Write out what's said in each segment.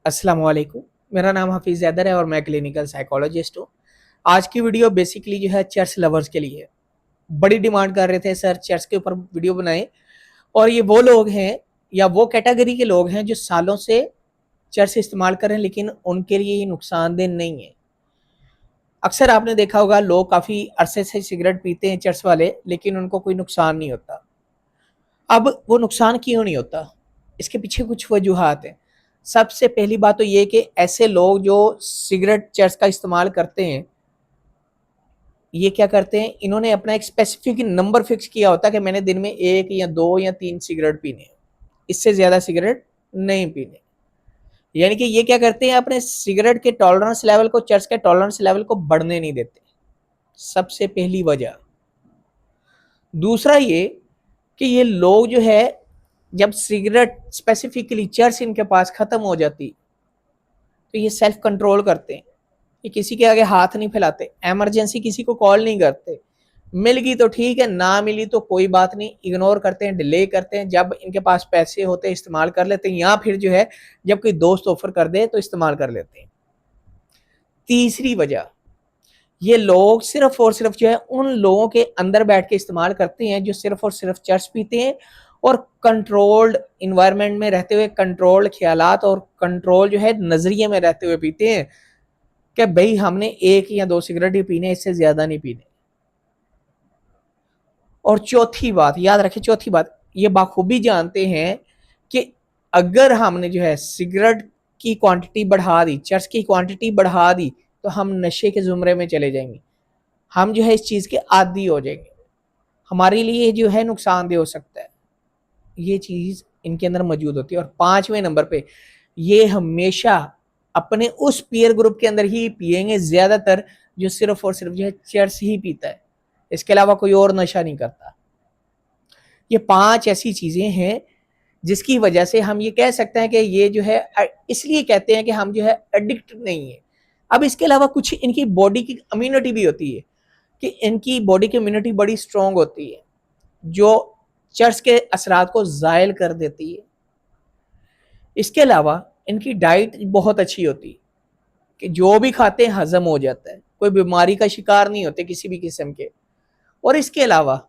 अस्सलाम वालेकुम। मेरा नाम हफीज़ हैदर है और मैं क्लिनिकल साइकोलॉजिस्ट हूँ। आज की वीडियो बेसिकली जो है चर्च लवर्स के लिए है। बड़ी डिमांड कर रहे थे सर चर्च के ऊपर वीडियो बनाएं, और ये वो लोग हैं या वो कैटेगरी के लोग हैं जो सालों से चर्च इस्तेमाल कर रहे हैं, लेकिन उनके लिए ये नुकसानदेह नहीं है। अक्सर आपने देखा होगा लोग काफ़ी अरसे से सिगरेट पीते हैं चर्च वाले, लेकिन उनको कोई नुकसान नहीं होता। अब वो नुकसान क्यों नहीं होता? इसके पीछे कुछ वजूहात हैं। सबसे पहली बात तो ये कि ऐसे लोग जो सिगरेट चर्च का इस्तेमाल करते हैं, ये क्या करते हैं, इन्होंने अपना एक स्पेसिफिक नंबर फिक्स किया होता है कि मैंने दिन में 1 या 2 या 3 सिगरेट पीने, इससे ज़्यादा सिगरेट नहीं पीने। यानी कि ये क्या करते हैं, अपने सिगरेट के टॉलरेंस लेवल को, चर्च के टॉलरेंस लेवल को बढ़ने नहीं देते। सबसे पहली वजह। दूसरा ये कि ये लोग जो है, जब सिगरेट स्पेसिफिकली चर्च इनके पास ख़त्म हो जाती तो ये सेल्फ कंट्रोल करते हैं। ये किसी के आगे हाथ नहीं फैलाते, एमरजेंसी किसी को कॉल नहीं करते। मिल गई तो ठीक है, ना मिली तो कोई बात नहीं, इग्नोर करते हैं, डिले करते हैं। जब इनके पास पैसे होते हैं इस्तेमाल कर लेते हैं, या फिर जो है जब कोई दोस्त ऑफर कर दे तो इस्तेमाल कर लेते हैं। तीसरी वजह, ये लोग सिर्फ और सिर्फ जो है उन लोगों के अंदर बैठ के इस्तेमाल करते हैं जो सिर्फ और सिर्फ चर्च पीते हैं और कंट्रोल्ड इन्वायरमेंट में रहते हुए, कंट्रोल्ड ख्यालात और कंट्रोल जो है नजरिए में रहते हुए पीते हैं कि भाई हमने 1 या 2 सिगरेट ही पीने, इससे ज्यादा नहीं पीने। और चौथी बात याद रखें, चौथी बात, ये बाखूबी जानते हैं कि अगर हमने जो है सिगरेट की क्वांटिटी बढ़ा दी, चर्च की क्वांटिटी बढ़ा दी, तो हम नशे के जुमरे में चले जाएंगे, हम जो है इस चीज़ के आदी हो जाएंगे, हमारे लिए जो है नुकसानदेह हो सकता है। ये चीज़ इनके अंदर मौजूद होती है। और 5वें नंबर पे, ये हमेशा अपने उस पीयर ग्रुप के अंदर ही पिएंगे ज़्यादातर जो सिर्फ और सिर्फ जो है चर्च ही पीता है, इसके अलावा कोई और नशा नहीं करता। ये 5 ऐसी चीज़ें हैं जिसकी वजह से हम ये कह सकते हैं कि ये जो है, इसलिए कहते हैं कि हम जो है एडिक्ट नहीं है। अब इसके अलावा कुछ इनकी बॉडी की इम्यूनिटी भी होती है, कि इनकी बॉडी की इम्यूनिटी बड़ी स्ट्रॉन्ग होती है जो चर्च के असरात को ज़ायल कर देती है। इसके अलावा इनकी डाइट बहुत अच्छी होती है कि जो भी खाते हैं हजम हो जाता है, कोई बीमारी का शिकार नहीं होते किसी भी किस्म के। और इसके अलावा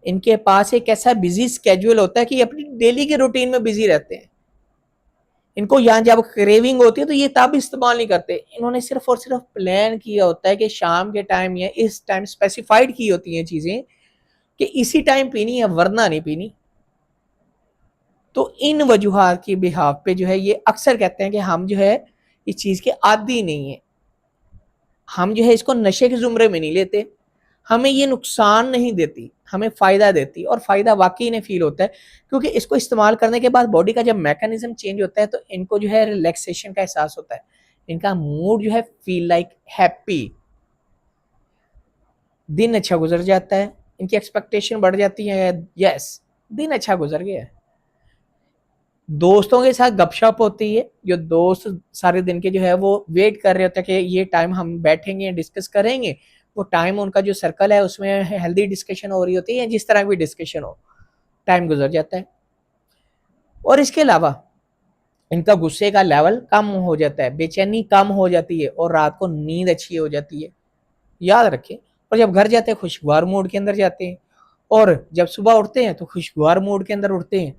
इनके पास एक ऐसा बिजी स्केड्यूल होता है कि अपनी डेली के रूटीन में बिजी रहते हैं। इनको यहाँ जब क्रेविंग होती है तो ये तब इस्तेमाल नहीं करते, इन्होंने सिर्फ और सिर्फ प्लान किया होता है कि शाम के टाइम या इस टाइम स्पेसिफाइड की होती हैं चीज़ें कि इसी टाइम पीनी है वरना नहीं पीनी। तो इन वजूहात की बिहाफ पे जो है ये अक्सर कहते हैं कि हम जो है इस चीज़ के आदी नहीं है, हम जो है इसको नशे के जुमरे में नहीं लेते, हमें ये नुकसान नहीं देती, हमें फ़ायदा देती। और फ़ायदा वाकई इन्हें फील होता है, क्योंकि इसको इस्तेमाल करने के बाद बॉडी का जब मैकेनिज्म चेंज होता है तो इनको जो है रिलैक्सेशन का एहसास होता है, इनका मूड जो है फील लाइक हैप्पी, दिन अच्छा गुजर जाता है, इनकी एक्सपेक्टेशन बढ़ जाती है, यस दिन अच्छा गुजर गया है। दोस्तों के साथ गपशप होती है, जो दोस्त सारे दिन के जो है वो वेट कर रहे होते हैं कि ये टाइम हम बैठेंगे डिस्कस करेंगे, वो टाइम उनका जो सर्कल है उसमें हेल्दी डिस्कशन हो रही होती है, जिस तरह की डिस्कशन हो, टाइम गुजर जाता है। और इसके अलावा इनका गुस्से का लेवल कम हो जाता है, बेचैनी कम हो जाती है और रात को नींद अच्छी हो जाती है, याद रखें। और जब घर जाते हैं खुशगवार मूड के अंदर जाते हैं, और जब सुबह उठते हैं तो खुशगवार मूड के अंदर उठते हैं।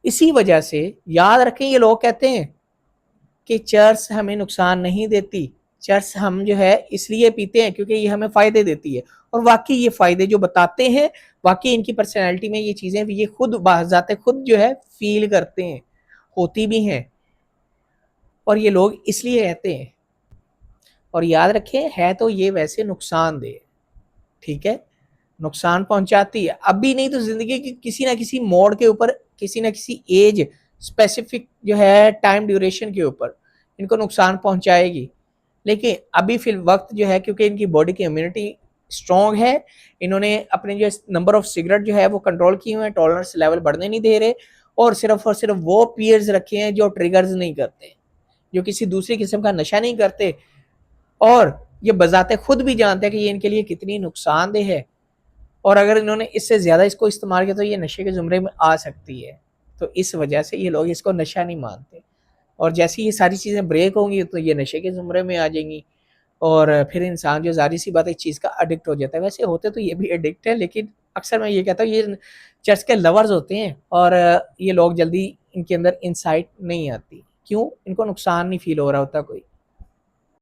इसी वजह से याद रखें, ये लोग कहते हैं कि चर्च हमें नुकसान नहीं देती, चर्च हम जो है इसलिए पीते हैं क्योंकि ये हमें फ़ायदे देती है। और वाकई ये फ़ायदे जो बताते हैं, वाकई इनकी पर्सनैलिटी में ये चीज़ें ये खुद बाज़ाते खुद जो है फील करते हैं, होती भी हैं, और ये लोग इसलिए कहते हैं। और याद रखें, है तो ये वैसे नुकसानदेह, ठीक है, नुकसान पहुंचाती है, अभी नहीं तो ज़िंदगी की किसी ना किसी मोड़ के ऊपर, किसी ना किसी एज स्पेसिफिक जो है टाइम ड्यूरेशन के ऊपर इनको नुकसान पहुंचाएगी। लेकिन अभी फिल वक्त जो है, क्योंकि इनकी बॉडी की इम्यूनिटी स्ट्रॉन्ग है, इन्होंने अपने जो नंबर ऑफ सिगरेट जो है वो कंट्रोल किए हुए हैं, टॉलरेंस लेवल बढ़ने नहीं दे रहे, और सिर्फ वो पीयर्स रखे हैं जो ट्रिगर्स नहीं करते, जो किसी दूसरी किस्म का नशा नहीं करते, और ये बजाते खुद भी जानते हैं कि ये इनके लिए कितनी नुकसानदेह है, और अगर इन्होंने इससे ज़्यादा इसको इस्तेमाल किया तो ये नशे के ज़ुमरे में आ सकती है। तो इस वजह से ये लोग इसको नशा नहीं मानते। اور جیسے یہ ساری چیزیں بریک ہوں گی تو یہ نشے کے زمرے میں آ جائیں گی، اور پھر انسان جو ظاہر سی بات ہے چیز کا ایڈکٹ ہو جاتا ہے. ویسے ہوتے تو یہ بھی ایڈکٹ ہے، لیکن اکثر میں یہ کہتا ہوں یہ چرچ کے لورز ہوتے ہیں، اور یہ لوگ جلدی ان کے اندر انسائٹ نہیں آتی. کیوں؟ ان کو نقصان نہیں فیل ہو رہا ہوتا کوئی.